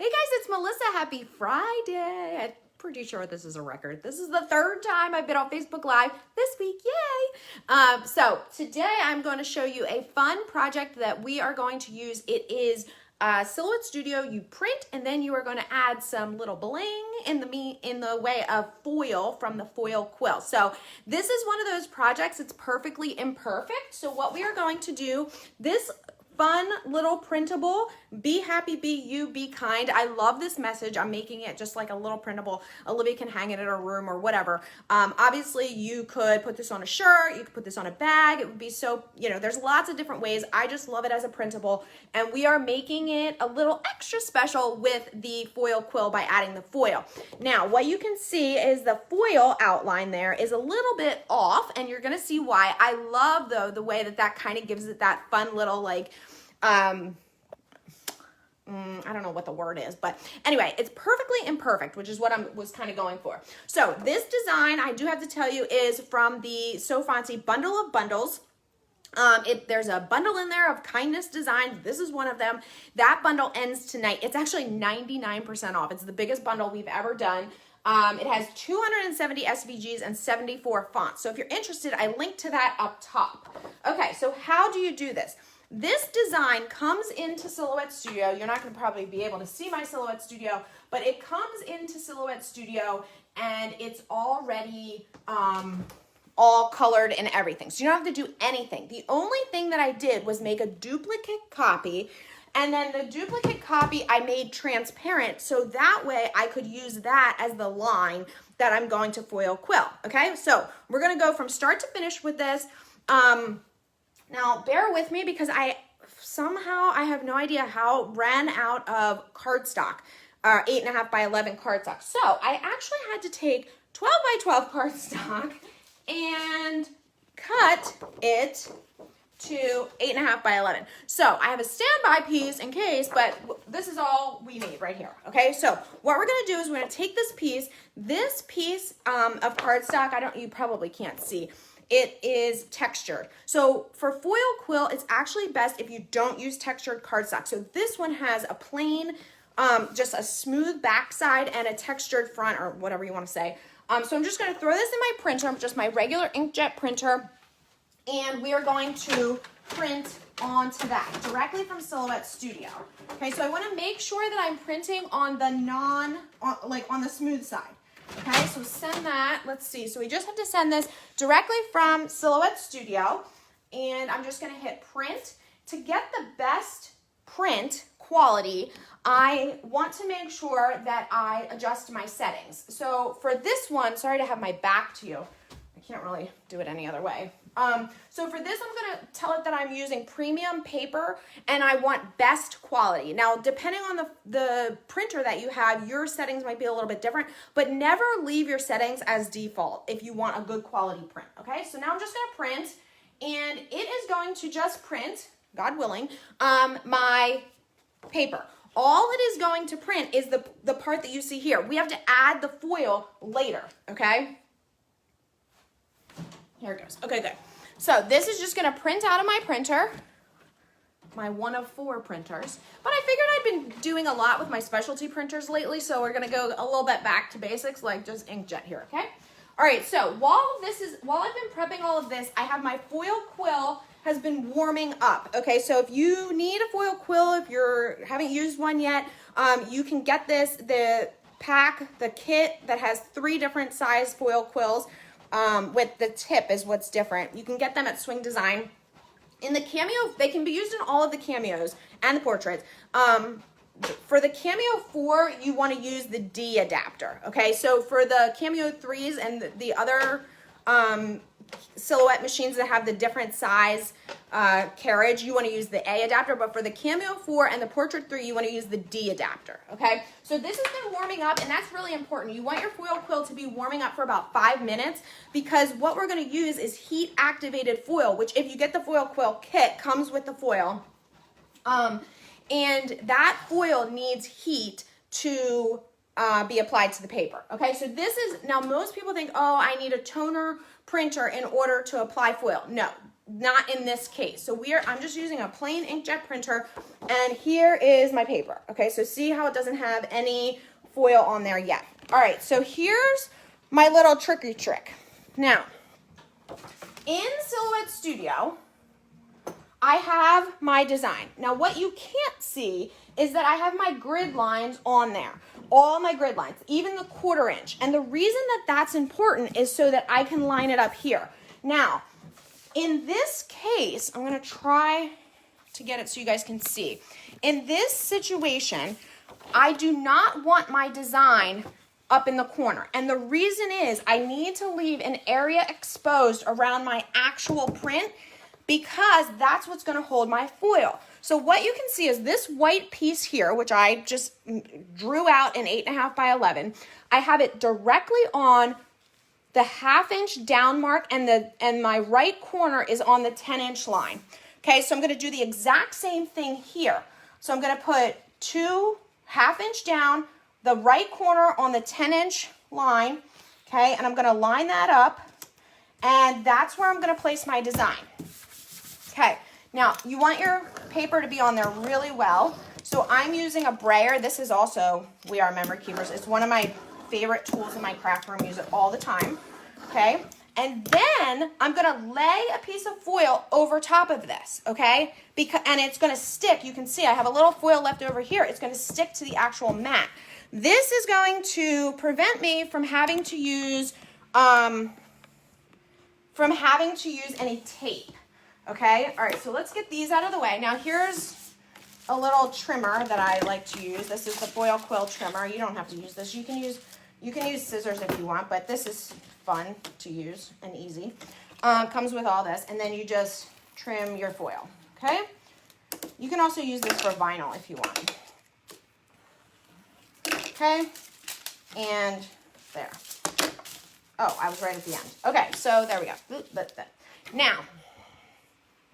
Hey guys, it's Melissa. Happy Friday. I'm pretty sure this is a record. This is the third time I've been on Facebook Live this week. Yay! So today I'm going to show you a fun project that we are going to use. It is Silhouette Studio. You print and then you are going to add some little bling in the way of foil from the Foil Quill. So this is one of those projects. It's perfectly imperfect. So what we are going to do, this fun little printable, be happy, be you, be kind. I love this message. I'm making it just like a little printable. Olivia can hang it in her room or whatever. Obviously you could put this on a shirt, you could put this on a bag. It would be so, there's lots of different ways. I just love it as a printable, and we are making it a little extra special with the Foil Quill by adding the foil. Now, what you can see is the foil outline there is a little bit off, and you're gonna see why. I love though the way that kind of gives it that fun little like, I don't know what the word is, but anyway, it's perfectly imperfect, which is what I was kind of going for. So this design, I do have to tell you, is from the So Fancy Bundle of Bundles. There's a bundle in there of kindness designs. This is one of them. That bundle ends tonight. It's actually 99% off. It's the biggest bundle we've ever done. It has 270 SVGs and 74 fonts. So if you're interested, I linked to that up top. Okay, so how do you do this? This design comes into Silhouette Studio. You're not going to probably be able to see my Silhouette Studio, but it comes into Silhouette Studio and it's already all colored and everything. So you don't have to do anything. The only thing that I did was make a duplicate copy, and then the duplicate copy I made transparent so that way I could use that as the line that I'm going to foil quill. Okay, so we're going to go from start to finish with this. Now, bear with me because I have no idea how ran out of cardstock, 8.5 by 11 cardstock. So I actually had to take 12 by 12 cardstock and cut it to 8.5 by 11. So I have a standby piece in case, but this is all we need right here. Okay, so what we're gonna do is we're gonna take this piece of cardstock. You probably can't see. It is textured. So for foil quill, it's actually best if you don't use textured cardstock. So this one has a plain, just a smooth backside and a textured front, or whatever you want to say. So I'm just going to throw this in my printer, just my regular inkjet printer, and we are going to print onto that directly from Silhouette Studio. Okay, so I want to make sure that I'm printing on the on the smooth side. Okay, so send that, let's see, so we just have to send this directly from Silhouette Studio, and I'm just going to hit print. To get the best print quality, I want to make sure that I adjust my settings. So for this one, sorry to have my back to you, I can't really do it any other way. So for this, I'm going to tell it that I'm using premium paper and I want best quality. Now, depending on the printer that you have, your settings might be a little bit different, but never leave your settings as default if you want a good quality print. Okay, so now I'm just going to print, and it is going to just print, God willing, my paper. All it is going to print is the part that you see here. We have to add the foil later, okay? Here it goes. Okay, good. So this is just going to print out of my printer, my one of 4 printers. But I figured I'd been doing a lot with my specialty printers lately, so we're going to go a little bit back to basics, like just inkjet here, okay? All right, so while I've been prepping all of this, I have my foil quill has been warming up. Okay, so if you need a foil quill, if you haven't used one yet, you can get the kit that has 3 different size foil quills. With the tip is what's different. You can get them at Swing Design. In the Cameo, they can be used in all of the Cameos and the portraits. For the Cameo 4, you want to use the D adapter. Okay, so for the Cameo 3s and the other Silhouette machines that have the different size carriage, you want to use the A adapter, but for the Cameo 4 and the Portrait 3, you want to use the D adapter, okay? So this has been warming up, and that's really important. You want your foil quill to be warming up for about 5 minutes, because what we're going to use is heat-activated foil, which if you get the foil quill kit, comes with the foil, and that foil needs heat to be applied to the paper, okay? So this is, now most people think, oh, I need a toner printer in order to apply foil. No, not in this case. So I'm just using a plain inkjet printer, and here is my paper. Okay, so see how it doesn't have any foil on there yet. All right, so here's my little tricky trick. Now, in Silhouette Studio, I have my design. Now, what you can't see is that I have my grid lines on there. All my grid lines, even the 1/4 inch. And the reason that that's important is so that I can line it up here. Now, in this case, I'm gonna try to get it so you guys can see. In this situation, I do not want my design up in the corner. And the reason is I need to leave an area exposed around my actual print, because that's what's gonna hold my foil. So what you can see is this white piece here, which I just drew out in 8.5 by 11. I have it directly on the 1/2 inch down mark, and my right corner is on the 10-inch line. Okay, so I'm gonna do the exact same thing here. So I'm gonna put 2 1/2 inch down, the right corner on the 10-inch line, okay, and I'm gonna line that up, and that's where I'm gonna place my design. Okay, now you want your paper to be on there really well. So I'm using a brayer. This is also We Are Memory Keepers. It's one of my favorite tools in my craft room. Use it all the time. Okay, and then I'm gonna lay a piece of foil over top of this. Okay, and it's gonna stick. You can see I have a little foil left over here. It's gonna stick to the actual mat. This is going to prevent me from having to use any tape. Okay, all right, so let's get these out of the way. Now here's a little trimmer that I like to use. This is the Foil Quill trimmer. You don't have to use this. You can use scissors if you want, but this is fun to use and easy. Comes with all this, and then you just trim your foil, okay? You can also use this for vinyl if you want. Okay, and there. Oh, I was right at the end. Okay, so there we go. Now,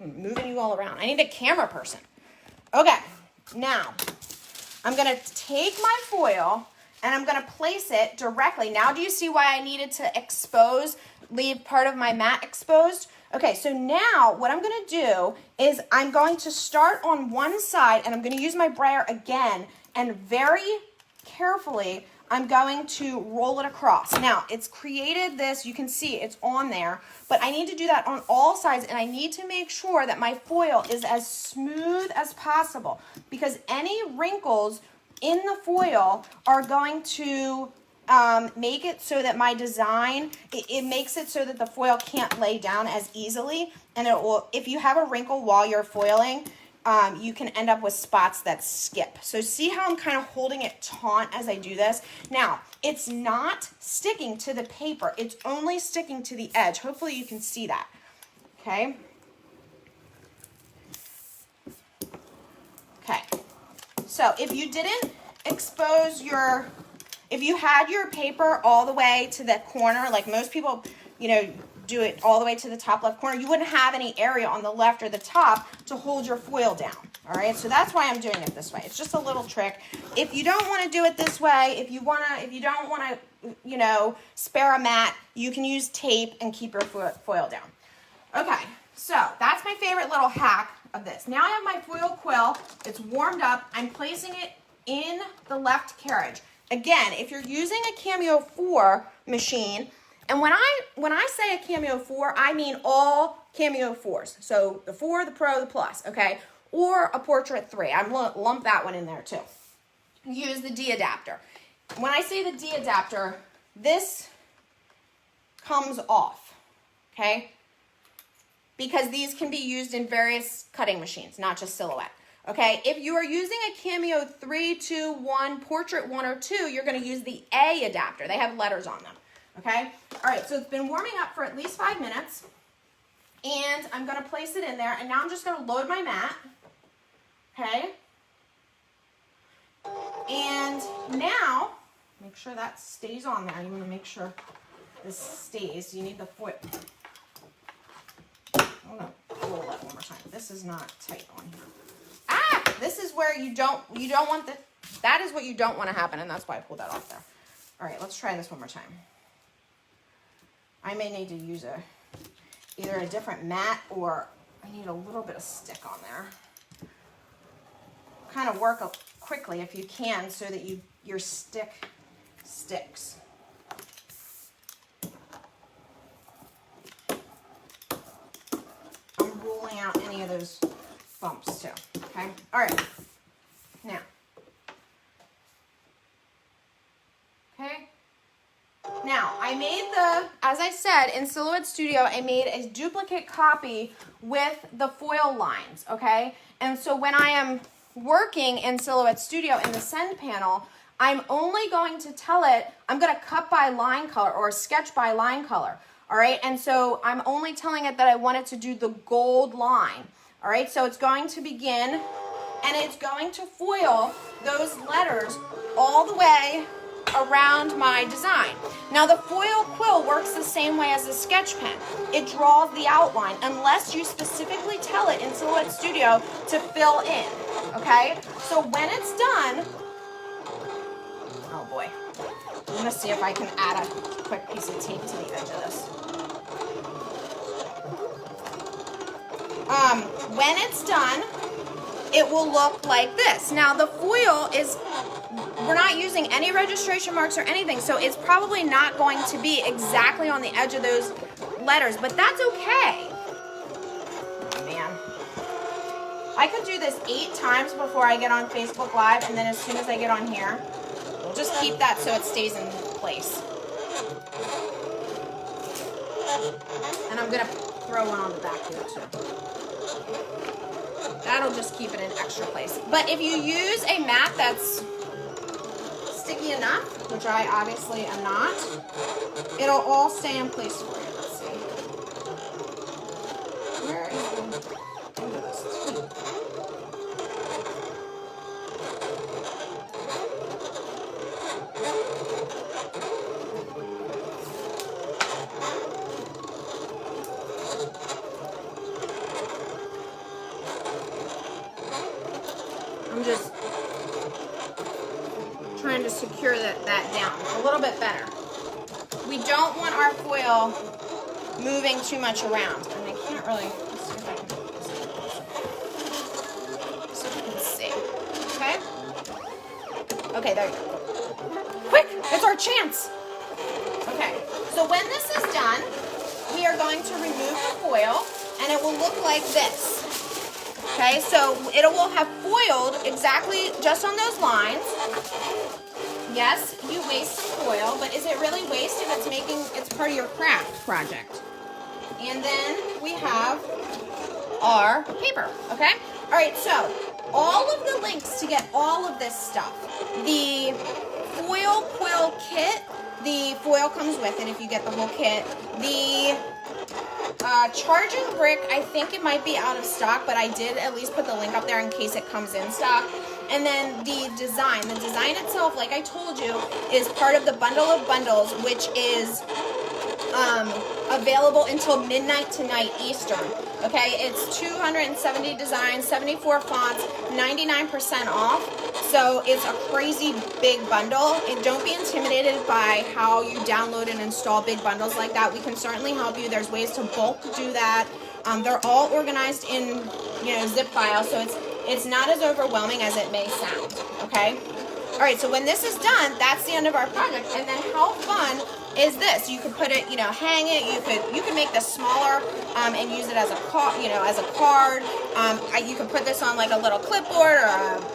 I'm moving you all around. I need a camera person. Okay, now I'm gonna take my foil and I'm gonna place it directly. Now do you see why I needed to leave part of my mat exposed? Okay, so now what I'm gonna do is I'm going to start on one side, and I'm gonna use my brayer again, and very carefully I'm going to roll it across. Now, it's created this, you can see it's on there, but I need to do that on all sides, and I need to make sure that my foil is as smooth as possible, because any wrinkles in the foil are going to make it so that my design, it makes it so that the foil can't lay down as easily, and it will, if you have a wrinkle while you're foiling, you can end up with spots that skip. So see how I'm kind of holding it taut as I do this? Now, it's not sticking to the paper. It's only sticking to the edge. Hopefully you can see that, okay? Okay, so if you didn't expose if you had your paper all the way to the corner, like most people, do it all the way to the top left corner, you wouldn't have any area on the left or the top to hold your foil down. All right, so that's why I'm doing it this way. It's just a little trick. If you don't want to do it this way, if you don't want to, spare a mat, you can use tape and keep your foil down. Okay, so that's my favorite little hack of this. Now I have my foil quill. It's warmed up. I'm placing it in the left carriage. Again, if you're using a Cameo 4 machine, and when I say a Cameo 4, I mean all Cameo 4s. So the 4, the Pro, the Plus, okay? Or a Portrait 3. I'm going to lump that one in there too. Use the D adapter. When I say the D adapter, this comes off, okay? Because these can be used in various cutting machines, not just Silhouette. Okay, if you are using a Cameo 3, 2, 1, Portrait 1 or 2, you're going to use the A adapter. They have letters on them. Okay, all right, so it's been warming up for at least 5 minutes, and I'm going to place it in there, and now I'm just going to load my mat, okay, and now, make sure that stays on there. You want to make sure this stays. You need the foil. I'm going to roll that one more time. This is not tight on here. Ah, this is where you don't want that is what you don't want to happen, and that's why I pulled that off there. All right, let's try this one more time. I may need to use either a different mat or I need a little bit of stick on there. Kind of work quickly if you can so that your stick sticks. I'm ruling out any of those bumps too, okay? All right, now, okay? Now, I made as I said, in Silhouette Studio, I made a duplicate copy with the foil lines, okay? And so when I am working in Silhouette Studio in the send panel, I'm only going to tell it, I'm going to cut by line color or sketch by line color, all right? And so I'm only telling it that I want it to do the gold line, all right? So it's going to begin, and it's going to foil those letters all the way around my design. Now the foil quill works the same way as a sketch pen. It draws the outline unless you specifically tell it in Silhouette Studio to fill in, okay? So when it's done, oh boy, I'm gonna see if I can add a quick piece of tape to the edge of this. When it's done, it will look like this. Now the foil is, we're not using any registration marks or anything, so it's probably not going to be exactly on the edge of those letters, but that's okay. Oh, man. I could do this 8 times before I get on Facebook Live, and then as soon as I get on here, we'll just keep that so it stays in place. And I'm gonna throw one on the back here too. That'll just keep it in extra place. But if you use a mat that's sticky enough, which I obviously am not, it'll all stay in place for you. Let's see. Where is the end of this tape? I'm just trying to secure that down a little bit better. We don't want our foil moving too much around. And I can't really, let's see if I can, so you can see. Okay? Okay, there you go. Quick, it's our chance. Okay, so when this is done, we are going to remove the foil and it will look like this. Okay, so it will have foiled exactly just on those lines. Yes, you waste some foil, but is it really waste if it's part of your craft project? And then we have our paper, okay? All right, so all of the links to get all of this stuff, the Foil Quill kit, the foil comes with it if you get the whole kit. The charging brick, I think it might be out of stock, but I did at least put the link up there in case it comes in stock. And then the design itself, like I told you, is part of the bundle of bundles, which is available until midnight tonight Eastern. Okay, it's 270 designs, 74 fonts, 99% off. So it's a crazy big bundle. And don't be intimidated by how you download and install big bundles like that. We can certainly help you. There's ways to bulk do that. They're all organized in, zip files, so it's not as overwhelming as it may sound. Okay. All right. So when this is done, that's the end of our project. And then how fun is this? You could put it, hang it. You could make this smaller and use it as a card, as a card. You could put this on like a little clipboard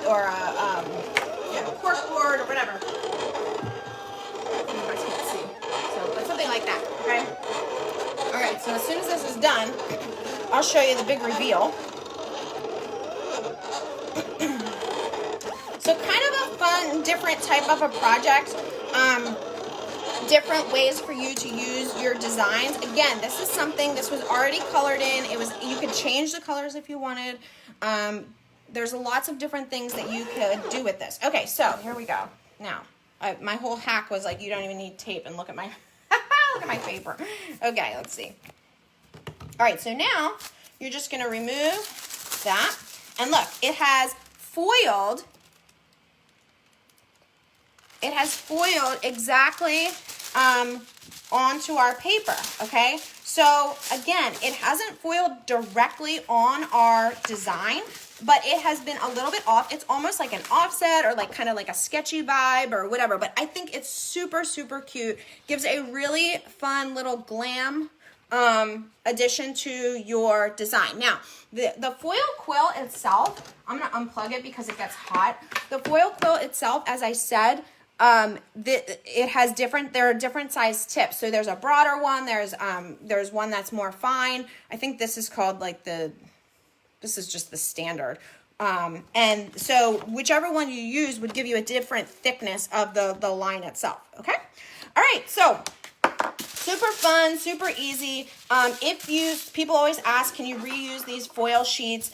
or a cork board or whatever. You guys can't see, but something like that. Okay. All right. So as soon as this is done, I'll show you the big reveal. So kind of a fun, different type of a project. Different ways for you to use your designs. Again, this was already colored in. You could change the colors if you wanted. There's lots of different things that you could do with this. Okay, so here we go. Now, my whole hack was like, you don't even need tape, and look at my look at my paper. Okay, let's see. All right, so now you're just gonna remove that, and look, it has foiled. It has foiled exactly onto our paper, okay? So again, it hasn't foiled directly on our design, but it has been a little bit off. It's almost like an offset or like kind of like a sketchy vibe or whatever, but I think it's super, super cute. Gives a really fun little glam addition to your design. Now, the foil quill itself, I'm gonna unplug it because it gets hot. The foil quill itself, as I said, it has there are different size tips. So there's a broader one, there's one that's more fine. I think this is called like this is just the standard. And so whichever one you use would give you a different thickness of the line itself. Okay. All right. So super fun, super easy. People always ask, can you reuse these foil sheets?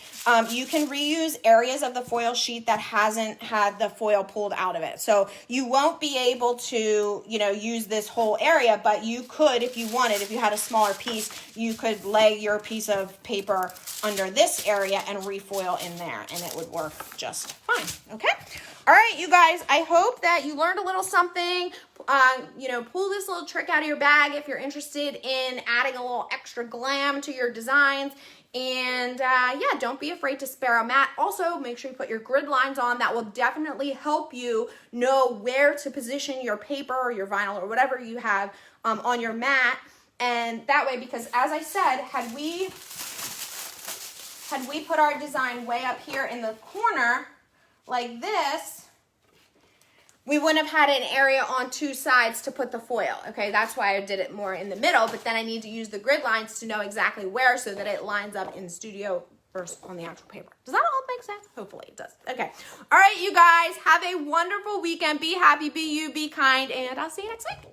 You can reuse areas of the foil sheet that hasn't had the foil pulled out of it. So you won't be able to, use this whole area, but you could, if you wanted, if you had a smaller piece, you could lay your piece of paper under this area and refoil in there, and it would work just fine. Okay. All right, you guys, I hope that you learned a little something. Pull this little trick out of your bag if you're interested in adding a little extra glam to your designs. And yeah, don't be afraid to spare a mat. Also, make sure you put your grid lines on. That will definitely help you know where to position your paper or your vinyl or whatever you have on your mat. And that way, because as I said, had we put our design way up here in the corner like this, we wouldn't have had an area on two sides to put the foil. Okay, that's why I did it more in the middle, but then I need to use the grid lines to know exactly where so that it lines up in studio versus on the actual paper. Does that all make sense? Hopefully it does. Okay. All right, you guys, have a wonderful weekend. Be happy, be you, be kind, and I'll see you next week.